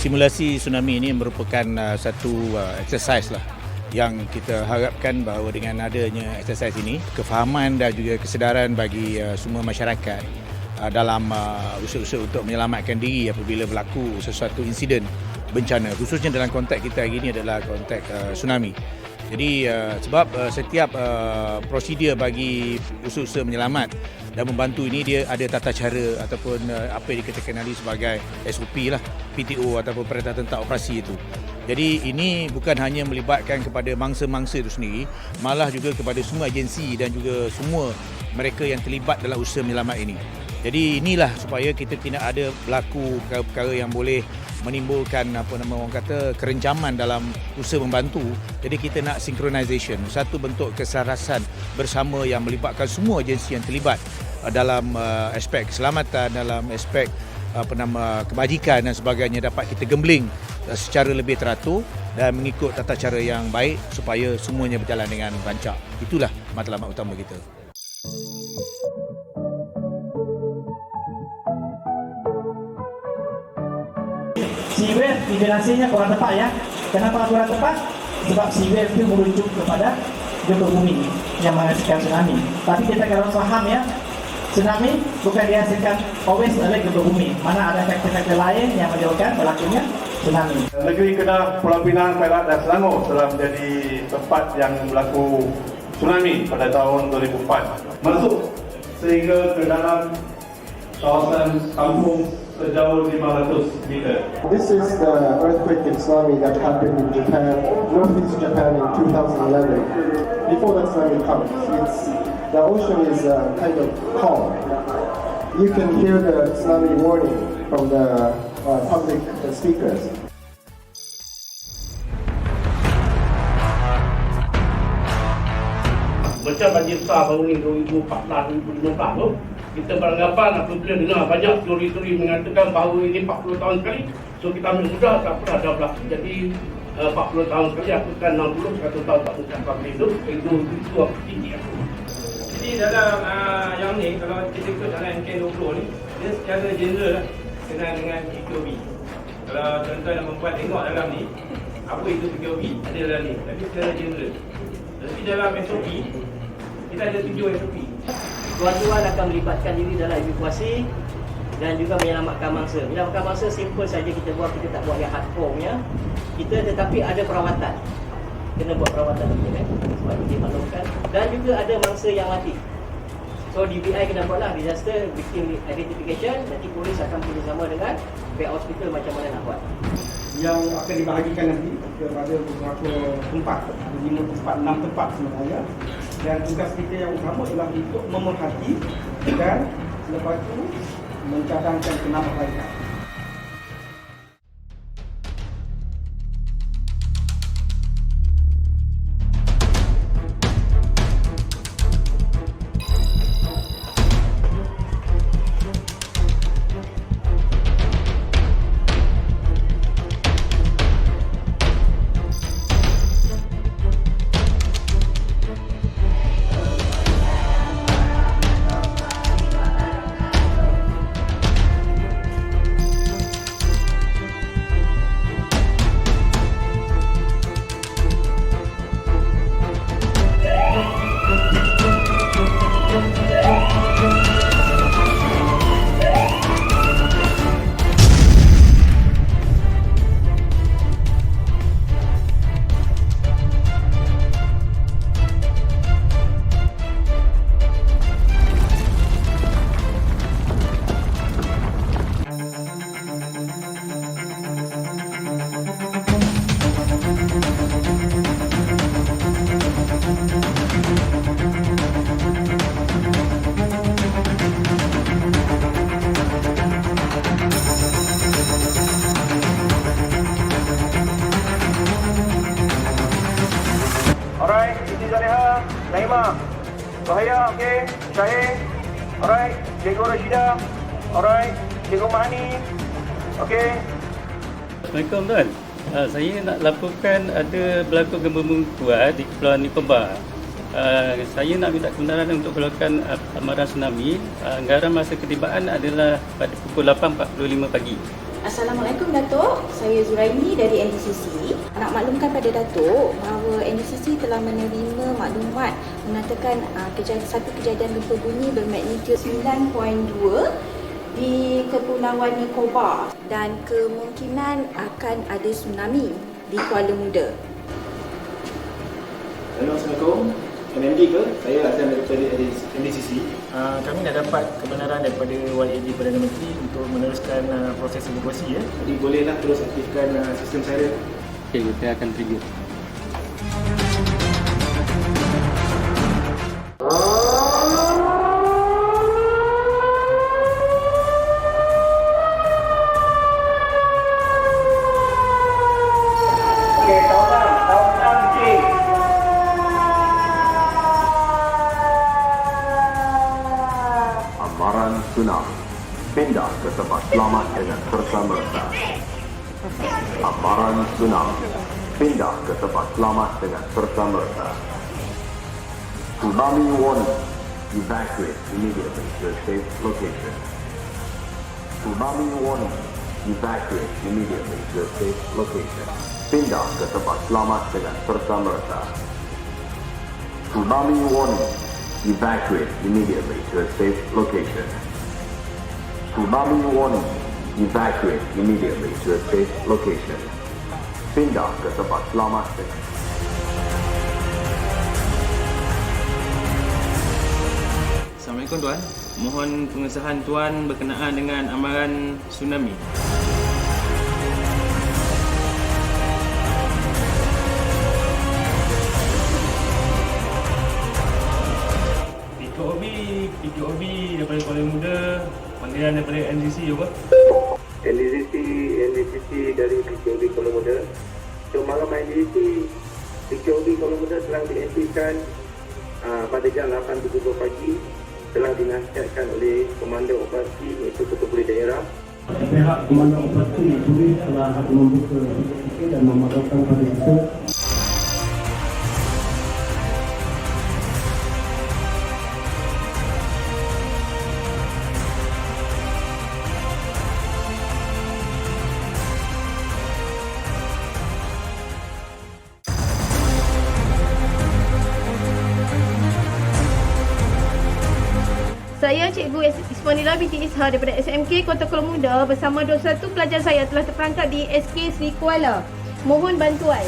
Simulasi tsunami ini merupakan satu exercise lah yang kita harapkan bahawa dengan adanya exercise ini, kefahaman dan juga kesedaran bagi semua masyarakat dalam usaha-usaha untuk menyelamatkan diri apabila berlaku sesuatu insiden bencana, khususnya dalam konteks kita hari ini adalah konteks tsunami. Jadi sebab setiap prosedur bagi usaha-usaha menyelamat dan membantu ini dia ada tata cara ataupun apa yang kita kenali sebagai SOP lah, PTO ataupun Perintah Tentang Operasi itu. Jadi ini bukan hanya melibatkan kepada mangsa-mangsa itu sendiri, malah juga kepada semua agensi dan juga semua mereka yang terlibat dalam usaha menyelamat ini. Jadi inilah supaya kita tidak ada berlaku perkara yang boleh menimbulkan orang kata kerencaman dalam usaha membantu. Jadi kita nak synchronization, satu bentuk keselarasan bersama yang melibatkan semua agensi yang terlibat dalam aspek keselamatan, dalam aspek kebajikan dan sebagainya dapat kita gembling secara lebih teratur dan mengikut tata cara yang baik supaya semuanya berjalan dengan rancak. Itulah matlamat utama kita. Seawave vibrasinya kurang tepat ya. Kenapa kurang tepat? Sebab seawave itu merujuk kepada gempa bumi yang menghasilkan tsunami. Tapi kita kalau faham ya, tsunami bukan dihasilkan always oleh gempa bumi. Mana ada faktor-faktor lain yang menyebabkan berlakunya tsunami. Negeri Kedah, Pulau Pinang, Perak dan Selangor telah menjadi tempat yang berlaku tsunami pada tahun 2004. Masuk sehingga ke dalam kawasan kampung sejauh 500 meter. This is the earthquake and tsunami that happened in Japan, northeast Japan in 2011. Before the tsunami comes, the ocean is kind of calm. You can hear the tsunami warning from the public speakers. Macam banjir besar baru ni 2014-2015 tu, kita beranggapan apabila dengar banyak teori-teori mengatakan bahawa ini 40 tahun sekali, so kita ambil mudah tak pernah ada berlaku. Jadi 40 tahun sekali, aku kan 60, 100 tahun tak mungkin akan hidup, itu aku tinggi aku. Jadi dalam yang ni, kalau kita ikut dalam MK20 ni, dia secara general lah, kenal dengan PKOB. Kalau tuan-tuan dan perempuan tengok dalam ni, apa itu PKOB, ada dalam ni, tapi secara general. Tapi dalam SOP, kita ada 7 SOP. Tuan-tuan akan melibatkan diri dalam evakuasi dan juga menyelamatkan mangsa. Menyelamatkan mangsa simple saja kita buat, kita tak buat yang hardcore-nya. Kita tetapi ada perawatan. Kena buat perawatan lagi kan, sebab dimaklumkan. Dan juga ada mangsa yang mati. So DBI kena buatlah disaster victim identification, nanti polis akan bekerjasama dengan pihak hospital macam mana nak buat. Yang akan dibahagikan nanti kepada beberapa tempat, 5 tempat, 6 tempat sebenarnya. Dan tugas kita yang utama adalah untuk memerhati dan selepas itu mencadangkan penambahbaikan. Alright, Siti Zaleha, Naima, Bahaya, okay, Syahir, alright, Cikgu Rashidah, alright, Cikgu Mahani, Okey. Assalamualaikum tuan. Saya nak laporkan ada berlaku gempa bumi kuat di Kepulauan Nicobar. Saya nak minta kebenaran untuk melakukan amaran tsunami. Anggaran masa ketibaan adalah pada pukul 8.45 pagi. Assalamualaikum Datuk, saya Zuraini dari NDCC. Nak maklumkan pada Datuk bahawa NDCC telah menerima maklumat mengatakan satu kejadian gempa bumi bermagnitud 9.2 di Kepulauan Nicobar dan kemungkinan akan ada tsunami di Kuala Muda. Assalamualaikum. MMD ke? Saya Azam daripada NDCC. Kami nak dapat kebenaran daripada YAD Perdana Menteri untuk meneruskan proses evakuasi. Jadi bolehlah terus aktifkan sistem siren. Okey, kita akan trigger. Amaran tsunami, pindah ke tempat selamat dengan serta-merta. Amaran tsunami, pindah ke tempat selamat dengan serta-merta. Tsunami warning, evacuate immediately to a safe location. Tsunami warning, evacuate immediately to a safe location. Pindah ke tempat selamat dengan serta-merta. Tsunami warning, evacuate immediately to a safe location. Tsunami warning, evacuate immediately to a safe location. Pindah ke tempat selamat dengan Assalamualaikum tuan. Mohon pengesahan tuan berkenaan dengan amaran tsunami. PKOB daripada Kuala Muda, panggilan daripada NDCC apa? NDCC dari PKOB Kuala Muda. So malam NDCC PKOB Kuala Muda telah diaktifkan pada jam 8.30 pagi, telah dinasihatkan oleh Komandan Operasi iaitu Ketua Polis Daerah. Pihak Komandan Operasi Polis telah membuka dan memaklumkan pada kita. Saya Cikgu Ismanila binti Isha daripada SMK Kota Kuala Muda bersama 21 pelajar saya telah terperangkap di SK Sri Kuala. Mohon bantuan.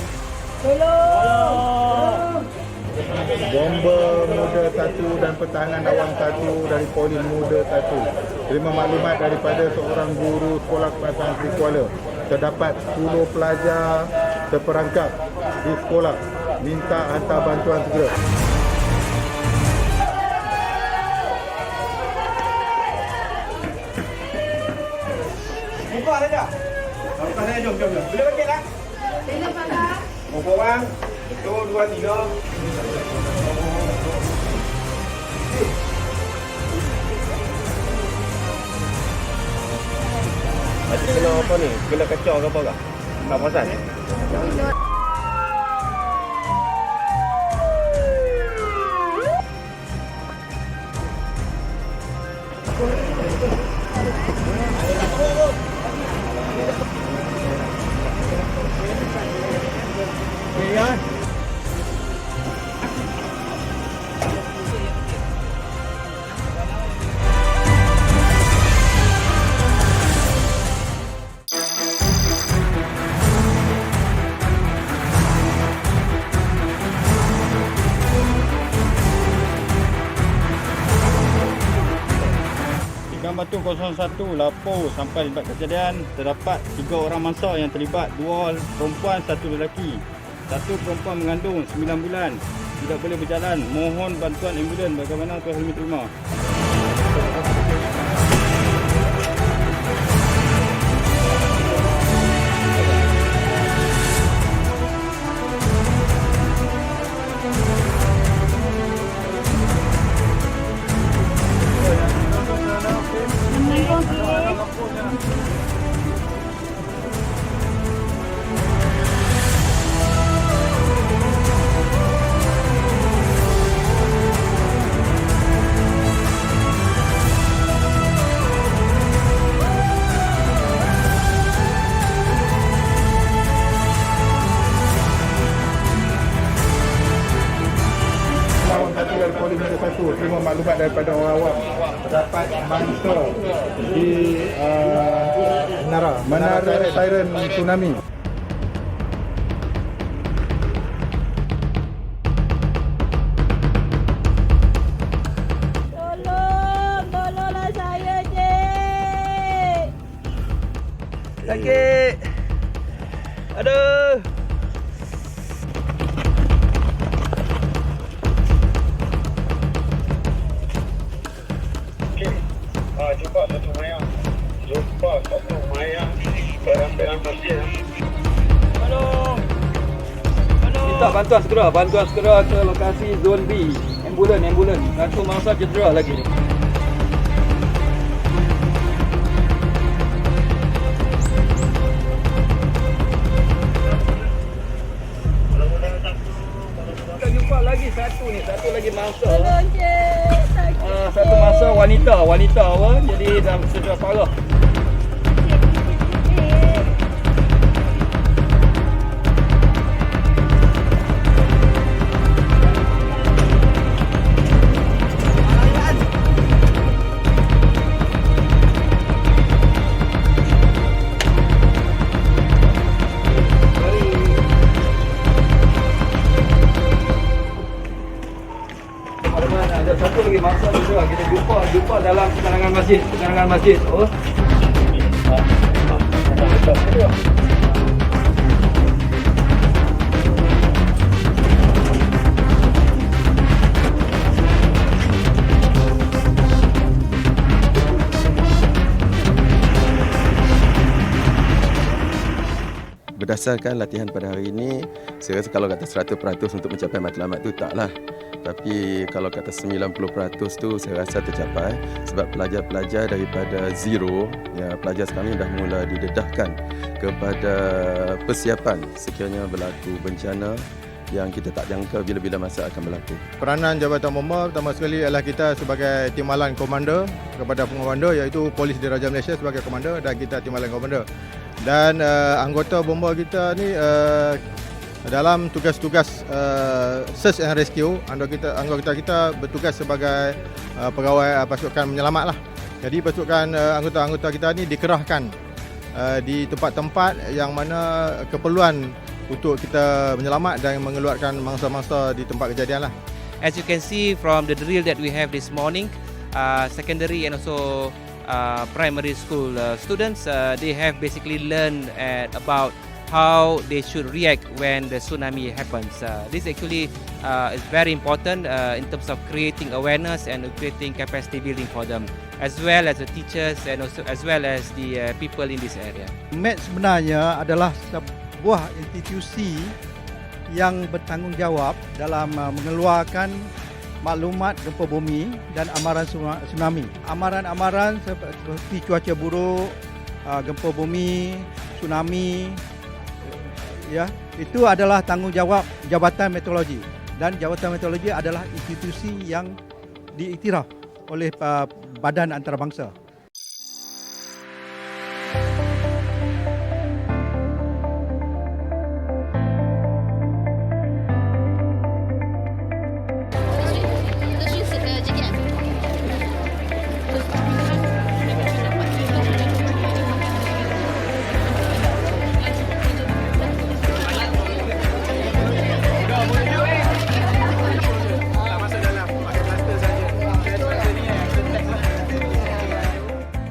Tolong. Bomba Muda 1 dan Pertahanan Awam 1 dari Polis Muda 1 terima maklumat daripada seorang guru Sekolah Keperasan Sri Kuala. Terdapat 10 pelajar terperangkap di sekolah. Minta hantar bantuan segera. Buka ada tak? Buka ada, jom. Boleh bagi lah? Boleh Pak. Berapa orang? 1, 2, 3. Ada kena apa ni? Kena kacau ke apa tak? Tak perasan? Batu 01 lapor sampai tempat kejadian terdapat 3 orang mangsa yang terlibat, 2 perempuan 1 lelaki. 1 perempuan mengandung 9 bulan tidak boleh berjalan. Mohon bantuan ambulan bagaimana Tuan Helmi terima. terima maklumat daripada orang awam terdapat mangsa di menara siren tsunami. Tolonglah saya, Cik. Sakit. Aduh. Jumpa satu mayang. Barang-barang masjid. Minta bantuan segera ke lokasi zon B. Ambulan. Satu mangsa cedera lagi ni. Kita jumpa lagi satu lagi mangsa. Tolong, Cik. Satu mangsa wanita apa? Jadi dah cedera parah. Ada satu lagi mangsa juga kita jumpa dalam pekarangan masjid. Oh. Berdasarkan latihan pada hari ini, saya rasa kalau kata 100% untuk mencapai matlamat tu taklah. Tapi kalau kata 90% tu saya rasa tercapai sebab pelajar-pelajar daripada zero, ya, pelajar sekarang ini dah mula didedahkan kepada persiapan sekiranya berlaku bencana yang kita tak jangka bila-bila masa akan berlaku. Peranan Jabatan Bomba pertama sekali adalah kita sebagai Timbalan Komander kepada pengomander, iaitu Polis Diraja Malaysia sebagai komander dan kita Timbalan Komander. Dan anggota bomba kita ni dalam tugas-tugas search and rescue, anggota kita bertugas sebagai pegawai pasukan menyelamat lah. Jadi pasukan anggota-anggota kita ni dikerahkan di tempat-tempat yang mana keperluan untuk kita menyelamat dan mengeluarkan mangsa-mangsa di tempat kejadian lah. As you can see from the drill that we have this morning, secondary and also primary school students, they have basically learned about how they should react when the tsunami happens. This actually is very important in terms of creating awareness and creating capacity building for them, as well as the teachers and also as well as the people in this area. MET sebenarnya adalah sebuah institusi yang bertanggungjawab dalam mengeluarkan maklumat gempa bumi dan amaran tsunami. Amaran-amaran seperti cuaca buruk, gempa bumi, tsunami, ya, itu adalah tanggungjawab Jabatan Meteorologi, dan Jabatan Meteorologi adalah institusi yang diiktiraf oleh Badan Antarabangsa.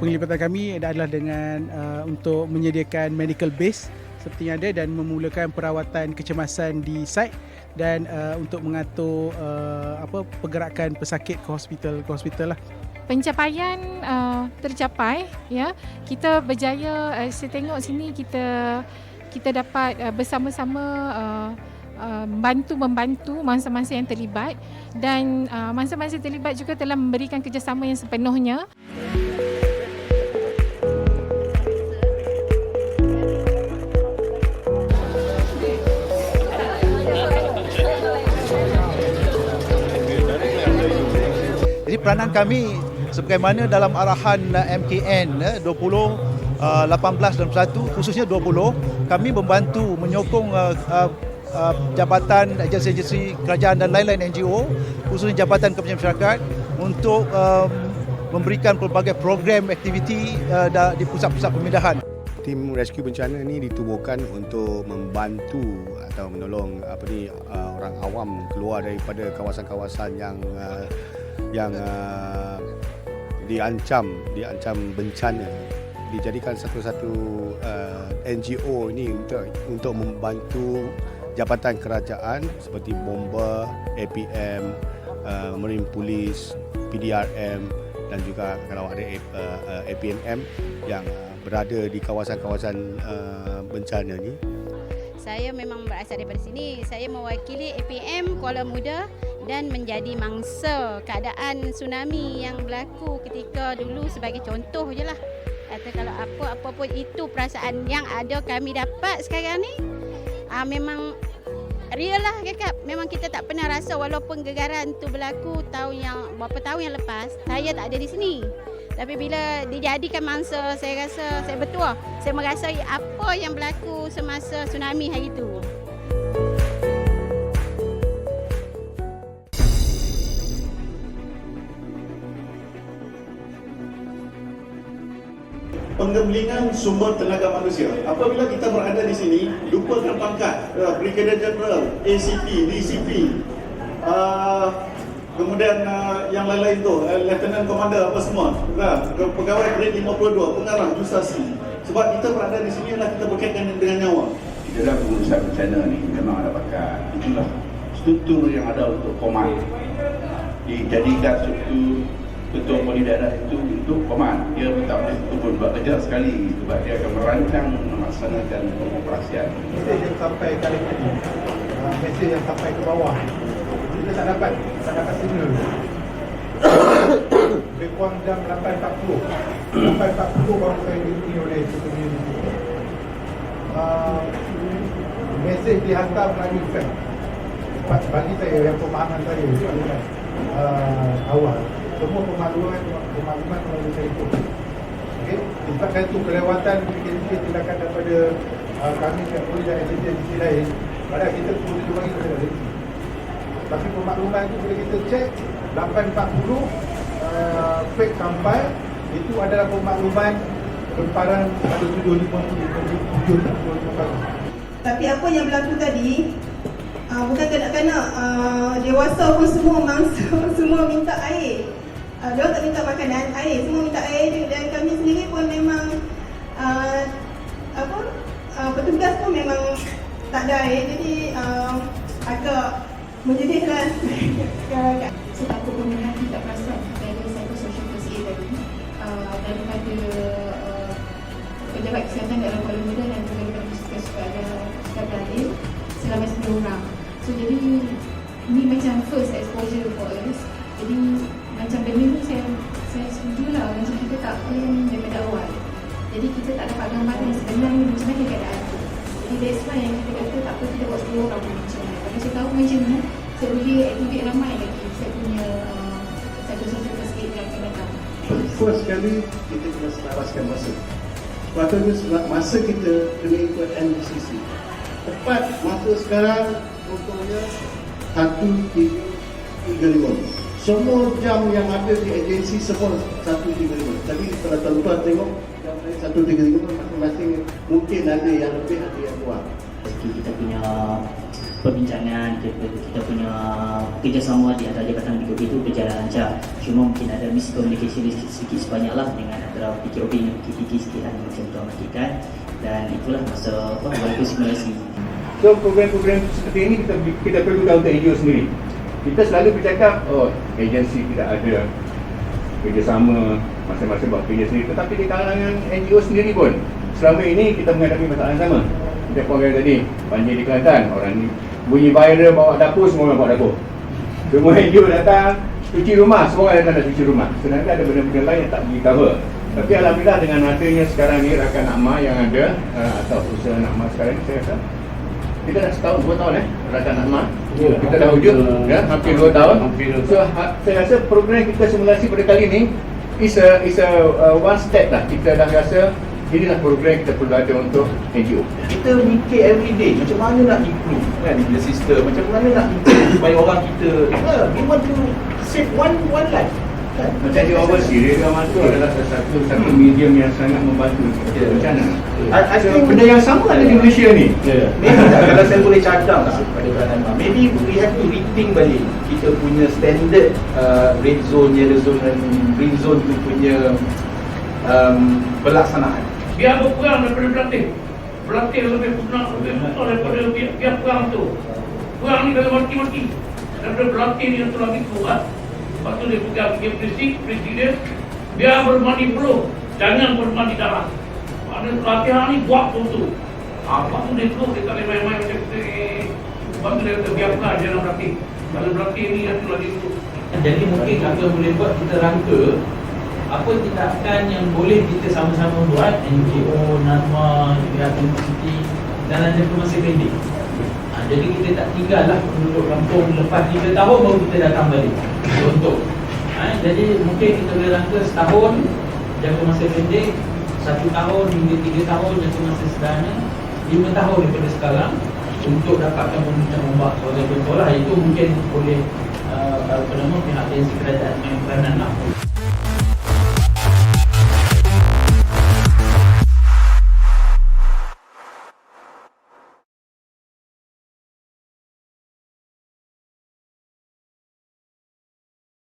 Penglibatan kami adalah dengan untuk menyediakan medical base seperti yang ada dan memulakan perawatan kecemasan di site dan untuk mengatur pergerakan pesakit ke hospital lah. Pencapaian tercapai, ya. Kita berjaya, saya tengok sini kita dapat bersama-sama membantu mangsa-mangsa yang terlibat, dan mangsa-mangsa terlibat juga telah memberikan kerjasama yang sepenuhnya. Jadi peranan kami sebagaimana dalam arahan MKN 20, 18 dan 1, khususnya 20, kami membantu menyokong jabatan, agensi-agensi kerajaan dan lain-lain NGO, khususnya Jabatan Kepentingan Masyarakat untuk memberikan pelbagai program aktiviti di pusat-pusat pemindahan. Tim rescue bencana ni ditubuhkan untuk membantu atau menolong orang awam keluar daripada kawasan-kawasan yang diancam bencana. Dijadikan satu-satu NGO ini untuk membantu jabatan kerajaan seperti Bomba, APM, Marine Police, PDRM dan juga kalau ada APNM yang berada di kawasan-kawasan bencana ni. Saya memang berasal daripada sini. Saya mewakili APM Kuala Muda dan menjadi mangsa keadaan tsunami yang berlaku ketika dulu sebagai contoh je lah. Kata kalau apa pun itu perasaan yang ada kami dapat sekarang ni memang real lah kakak. Memang kita tak pernah rasa walaupun gegaran tu berlaku berapa tahun yang lepas, saya tak ada di sini. Tapi bila dijadikan mangsa, saya rasa saya bertuah. Saya merasai apa yang berlaku semasa tsunami hari itu. Pengembangan sumber tenaga manusia. Apabila kita berada di sini, lupakan pangkat, Brigadier General, ACP, DCP, kemudian yang lain-lain tu, Lieutenant Commander apa semua, pegawai grade 52, pengarah, justasi. Sebab kita berada di sini adalah kita berkaitan dengan nyawa. Di dalam pengurusan bencana ni memang ada bakat. Itulah struktur yang ada untuk komand. Dijadikan struktur ketua poli daerah itu untuk komand. Dia tak boleh turun buat kerja sekali sebab dia akan merancang melaksanakan pengoperasian. Mesej yang sampai kali ini, mesej yang sampai ke bawah, kita tak dapat signal. Lebih kurang jam 8.40 baru saya dihubungi oleh community. Mesej dihantar melalui fax. Bagi saya yang pemahaman saya itu adalah awal. Semua pemakluman melalui telefon. Okey, disebabkan itu kelewatan sedikit tindakan daripada kami polis dan agensi lain. Padahal kita perlu bagi kepada agensi. Tapi pemakluman itu bila kita cek 8.40 fake sampai itu adalah pemakluman lemparan pada 7.50 Tapi apa yang berlaku tadi bukan kanak-kanak, dewasa pun semua mangsa, semua minta air. Dia tak minta makanan, air, semua minta air dan kami sendiri pun memang petugas pun memang tak ada air, jadi agak menyedihlah. Saya takut peminat tidak perasan dari psychosocial first aid tadi daripada pejabat kesihatan daerah Kuala Muda dan juga daripada Pusat Adil selama 10 orang. So jadi ini macam first exposure for us. Jadi macam benda ni saya setuju lah, macam kita tak plan daripada awal. Jadi kita tak dapat gambaran sebenarnya macam mana keadaan tu. Jadi that's why yang kita kata tak apa kita buat 10 orang pun macam mana. Kalau saya tahu macam ni, saya boleh activate ramai lagi saya punya psychosocial first aid yang akan datang. First kali kita kena selaraskan masa. Patutnya masa kita kena ikut NDCC. Tepat masa sekarang contohnya 1.35. Semua jam yang ada di agensi semua 1.35. Tadi kalau tuan-tuan tengok jam saya 1.35, masing-masing mungkin ada yang lebih, ada yang kurang. Kita punya perbincangan, kita punya kerjasama di antara jabatan PKOB itu berjalan lancar. Cuma mungkin ada miscommunication sedikit sebanyaklah dengan antara PKOB dan PKTK sikit macam tuan makikan. Dan itulah masa walaupun simulasi. So program-program seperti ini kita perlukan untuk NGO sendiri. Kita selalu bercakap, agensi tidak ada kerjasama, masing-masing buat kerja sendiri. Tetapi di kalangan NGO sendiri pun, selama ini kita menghadapi masalah yang sama. Macam program tadi, banjir di Kelantan, orang ni bunyi viral bawa dapur, semua orang bawa dapur. Semua NGO datang, cuci rumah, semua orang datang nak cuci rumah. Sebenarnya ada benda-benda lain yang tak pergi cover. Tapi alhamdulillah dengan adanya sekarang ni Rakan Akma yang ada, atau usaha Akma sekarang ni, saya rasa kita dah setahun, 2 tahun Rakan Akma. Kita dah wujud, hampir 2 tahun. So saya rasa program kita simulasi pada kali ni is a one step lah. Kita dah rasa inilah program kita perlu ada untuk NGO. Kita mikir everyday macam mana nak improve kan the system, macam mana nak improve supaya orang kita we want to save one life. Macam di overseas, radio amatur adalah satu medium yang sangat membantu bencana. I think Benda yang sama ada di Malaysia ni. maybe tak, kalau saya boleh cadang tak pada Peranan Mak, maybe we have to rethink balik kita punya standard red zone, yellow zone dan green zone tu punya pelaksanaan. Biar berkurang daripada berlatih. Berlatih lebih betul daripada biar kurang tu. Kurang ni kalau mati-mati. Daripada berlatih ni yang tu lagi kuat. Lepas tu dia pegang presiden. Biar bermandi peluh. Jangan bermandi darah. Maknanya latihan ni buat tu. Lepas tu dia terus, dia tak boleh main-main macam tu. Lepas tu dia kata biarlah dia nak berlatih. Kalau berlatih ni yang tu lagi tu. Jadi mungkin kita boleh buat, kita rangka apa tindakan yang boleh kita sama-sama buat, NGO, NADMA, pihak universiti dalam jangka masa pendek. Jadi kita tak tinggallah penduduk kampung lepas 3 tahun baru kita datang balik contoh. Jadi mungkin kita boleh rangka setahun jangka masa pendek, 1 tahun hingga 3 tahun jangka masa sederhana, 5 tahun daripada sekarang untuk dapatkan memuncak ombak sebagai contoh lah. Itu mungkin boleh pihak agensi kerajaan main peranan lah.